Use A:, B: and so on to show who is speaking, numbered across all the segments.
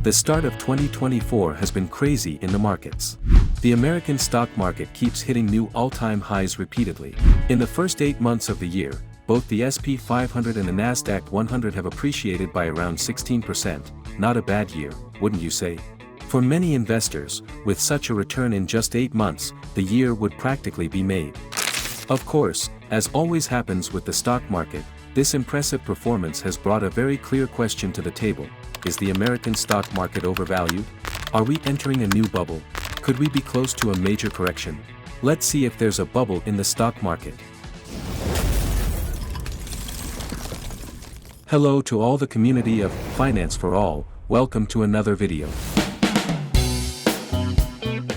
A: The start of 2024 has been crazy in the markets. The American stock market keeps hitting new all-time highs repeatedly. In the first 8 months of the year, both the S&P 500 and the Nasdaq 100 have appreciated by around 16%. Not a bad year, wouldn't you say? For many investors, with such a return in just 8 months, the year would practically be made. Of course, as always happens with the stock market, this impressive performance has brought a very clear question to the table. Is the American stock market overvalued? Are we entering a new bubble? Could we be close to a major correction? Let's see if there's a bubble in the stock market. Hello to all the community of Finance for All, welcome to another video.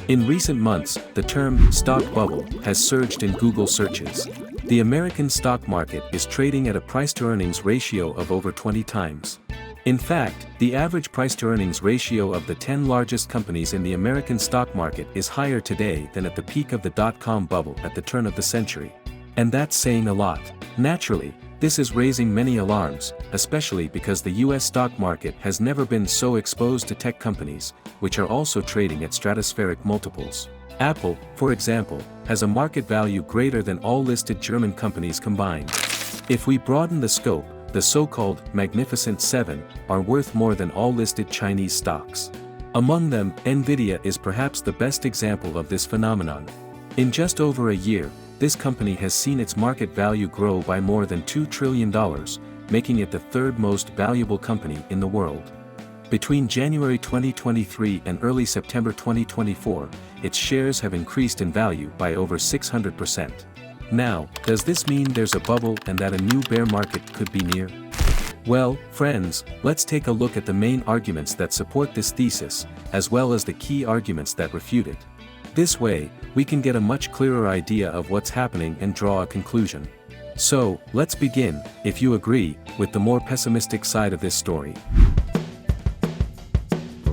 A: In recent months, the term stock bubble has surged in Google searches. The American stock market is trading at a price-to-earnings ratio of over 20 times. In fact, the average price-to-earnings ratio of the 10 largest companies in the American stock market is higher today than at the peak of the dot-com bubble at the turn of the century. And that's saying a lot. Naturally, this is raising many alarms, especially because the US stock market has never been so exposed to tech companies, which are also trading at stratospheric multiples. Apple, for example, has a market value greater than all listed German companies combined. If we broaden the scope, the so-called Magnificent Seven are worth more than all listed Chinese stocks. Among them, Nvidia is perhaps the best example of this phenomenon. In just over a year, this company has seen its market value grow by more than $2 trillion, making it the third most valuable company in the world. Between January 2023 and early September 2024, its shares have increased in value by over 600%. Now, does this mean there's a bubble and that a new bear market could be near? Well, friends, let's take a look at the main arguments that support this thesis, as well as the key arguments that refute it. This way, we can get a much clearer idea of what's happening and draw a conclusion. So, let's begin, if you agree, with the more pessimistic side of this story.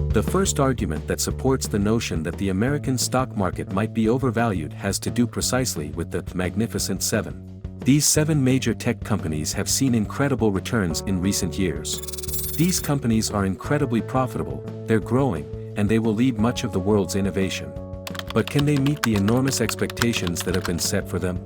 A: The first argument that supports the notion that the American stock market might be overvalued has to do precisely with the Magnificent Seven. These 7 major tech companies have seen incredible returns in recent years. These companies are incredibly profitable, they're growing, and they will lead much of the world's innovation. But can they meet the enormous expectations that have been set for them?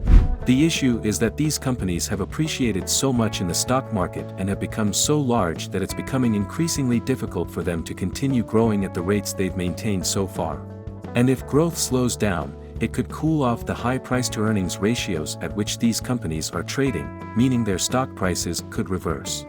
A: The issue is that these companies have appreciated so much in the stock market and have become so large that it's becoming increasingly difficult for them to continue growing at the rates they've maintained so far. And if growth slows down, it could cool off the high price-to-earnings ratios at which these companies are trading, meaning their stock prices could reverse.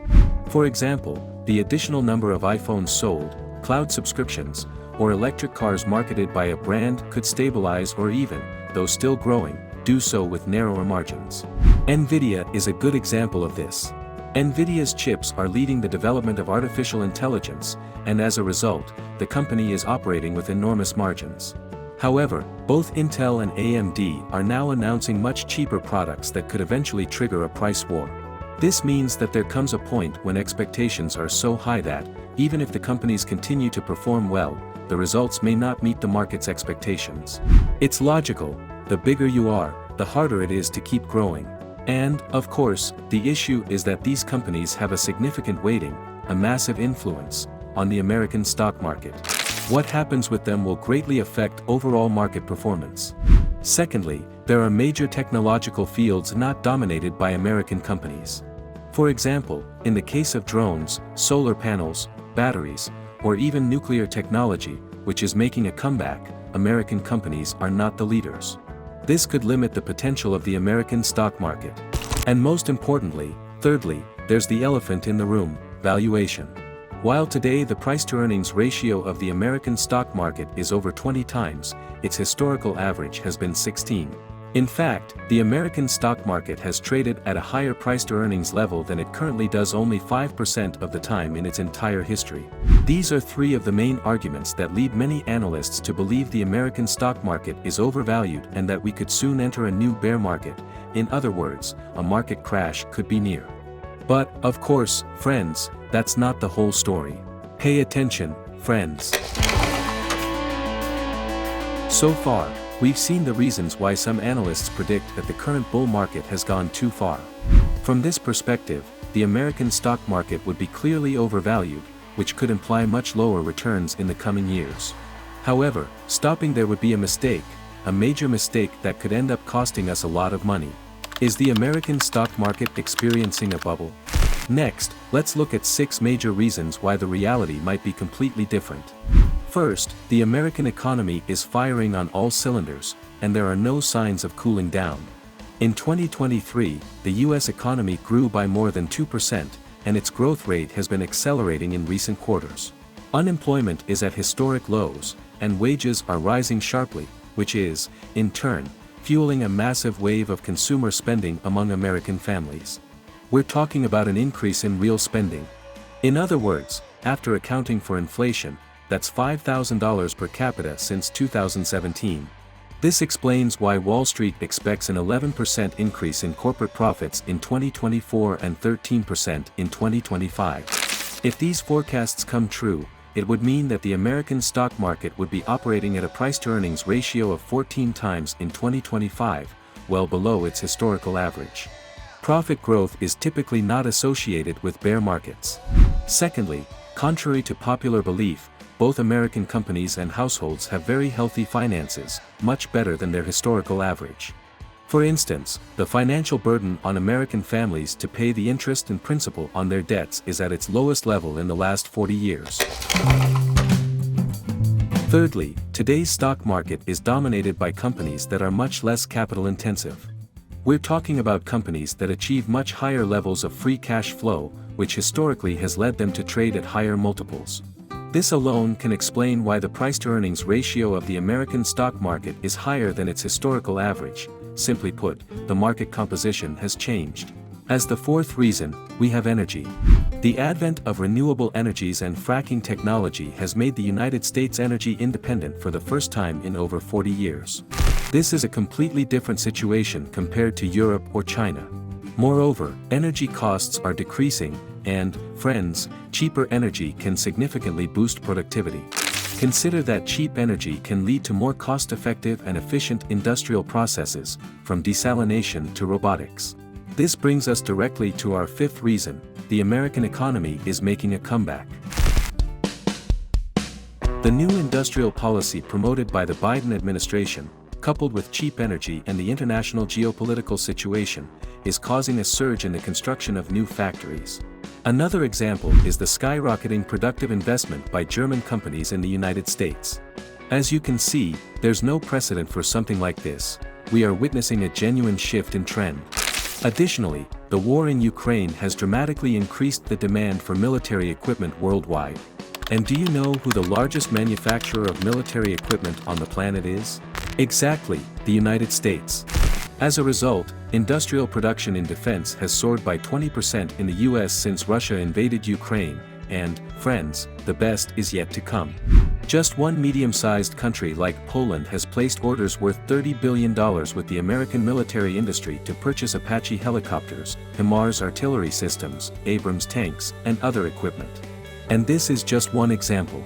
A: For example, the additional number of iPhones sold, cloud subscriptions, or electric cars marketed by a brand could stabilize or even, though still growing, do so with narrower margins. Nvidia is a good example of this. Nvidia's chips are leading the development of artificial intelligence, and as a result, the company is operating with enormous margins. However, both Intel and AMD are now announcing much cheaper products that could eventually trigger a price war. This means that there comes a point when expectations are so high that, even if the companies continue to perform well, the results may not meet the market's expectations. It's logical, the bigger you are, the harder it is to keep growing. And, of course, the issue is that these companies have a significant weighting, a massive influence, on the American stock market. What happens with them will greatly affect overall market performance. Secondly, there are major technological fields not dominated by American companies. For example, in the case of drones, solar panels, batteries, or even nuclear technology, which is making a comeback, American companies are not the leaders. This could limit the potential of the American stock market. And most importantly, thirdly, there's the elephant in the room, valuation. While today the price-to-earnings ratio of the American stock market is over 20 times, its historical average has been 16. In fact, the American stock market has traded at a higher price-to-earnings level than it currently does only 5% of the time in its entire history. These are 3 of the main arguments that lead many analysts to believe the American stock market is overvalued and that we could soon enter a new bear market. In other words, a market crash could be near. But, of course, friends, that's not the whole story. Pay attention, friends. So far, we've seen the reasons why some analysts predict that the current bull market has gone too far. From this perspective, the American stock market would be clearly overvalued, which could imply much lower returns in the coming years. However, stopping there would be a mistake, a major mistake that could end up costing us a lot of money. Is the American stock market experiencing a bubble? Next, let's look at 6 major reasons why the reality might be completely different. First, the American economy is firing on all cylinders, and there are no signs of cooling down. In 2023, the US economy grew by more than 2%, and its growth rate has been accelerating in recent quarters. Unemployment is at historic lows, and wages are rising sharply, which is, in turn, fueling a massive wave of consumer spending among American families. We're talking about an increase in real spending. In other words, after accounting for inflation, that's $5,000 per capita since 2017. This explains why Wall Street expects an 11% increase in corporate profits in 2024 and 13% in 2025. If these forecasts come true, it would mean that the American stock market would be operating at a price-to-earnings ratio of 14 times in 2025, well below its historical average. Profit growth is typically not associated with bear markets. Secondly, contrary to popular belief, both American companies and households have very healthy finances, much better than their historical average. For instance, the financial burden on American families to pay the interest and principal on their debts is at its lowest level in the last 40 years. Thirdly, today's stock market is dominated by companies that are much less capital intensive. We're talking about companies that achieve much higher levels of free cash flow, which historically has led them to trade at higher multiples. This alone can explain why the price-to-earnings ratio of the American stock market is higher than its historical average. Simply put, the market composition has changed. As the fourth reason, we have energy. The advent of renewable energies and fracking technology has made the United States energy independent for the first time in over 40 years. This is a completely different situation compared to Europe or China. Moreover, energy costs are decreasing, and, friends, cheaper energy can significantly boost productivity. Consider that cheap energy can lead to more cost-effective and efficient industrial processes, from desalination to robotics. This brings us directly to our fifth reason: the American economy is making a comeback. The new industrial policy promoted by the Biden administration, coupled with cheap energy and the international geopolitical situation, is causing a surge in the construction of new factories. Another example is the skyrocketing productive investment by German companies in the United States. As you can see, there's no precedent for something like this. We are witnessing a genuine shift in trend. Additionally, the war in Ukraine has dramatically increased the demand for military equipment worldwide. And do you know who the largest manufacturer of military equipment on the planet is? Exactly, the United States. As a result, industrial production in defense has soared by 20% in the US since Russia invaded Ukraine, and, friends, the best is yet to come. Just one medium-sized country like Poland has placed orders worth $30 billion with the American military industry to purchase Apache helicopters, HIMARS artillery systems, Abrams tanks, and other equipment. And this is just one example.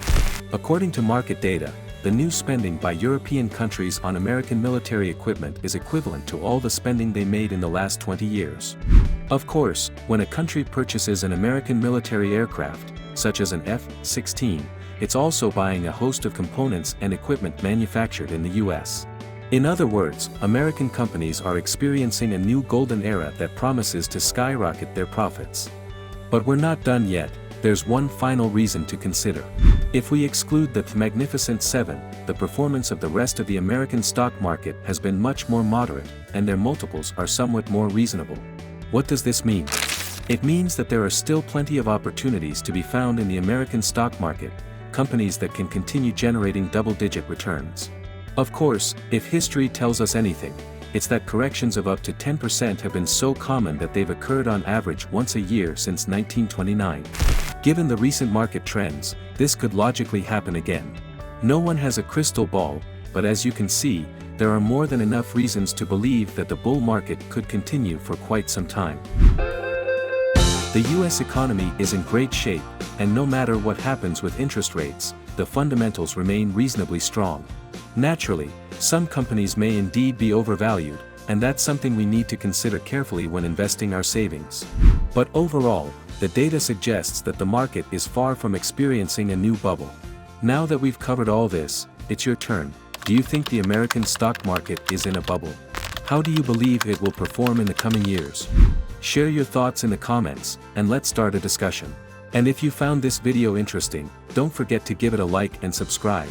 A: According to market data, the new spending by European countries on American military equipment is equivalent to all the spending they made in the last 20 years. Of course, when a country purchases an American military aircraft, such as an F-16, it's also buying a host of components and equipment manufactured in the US. In other words, American companies are experiencing a new golden era that promises to skyrocket their profits. But we're not done yet. There's one final reason to consider. If we exclude the Magnificent Seven, the performance of the rest of the American stock market has been much more moderate, and their multiples are somewhat more reasonable. What does this mean? It means that there are still plenty of opportunities to be found in the American stock market, companies that can continue generating double-digit returns. Of course, if history tells us anything, it's that corrections of up to 10% have been so common that they've occurred on average once a year since 1929. Given the recent market trends, this could logically happen again. No one has a crystal ball, but as you can see, there are more than enough reasons to believe that the bull market could continue for quite some time. The US economy is in great shape, and no matter what happens with interest rates, the fundamentals remain reasonably strong. Naturally, some companies may indeed be overvalued, and that's something we need to consider carefully when investing our savings. But overall, The data suggests that the market is far from experiencing a new bubble. Now that we've covered all this, it's your turn. Do you think the American stock market is in a bubble? How do you believe it will perform in the coming years? Share your thoughts in the comments, and let's start a discussion. And if you found this video interesting, don't forget to give it a like and subscribe.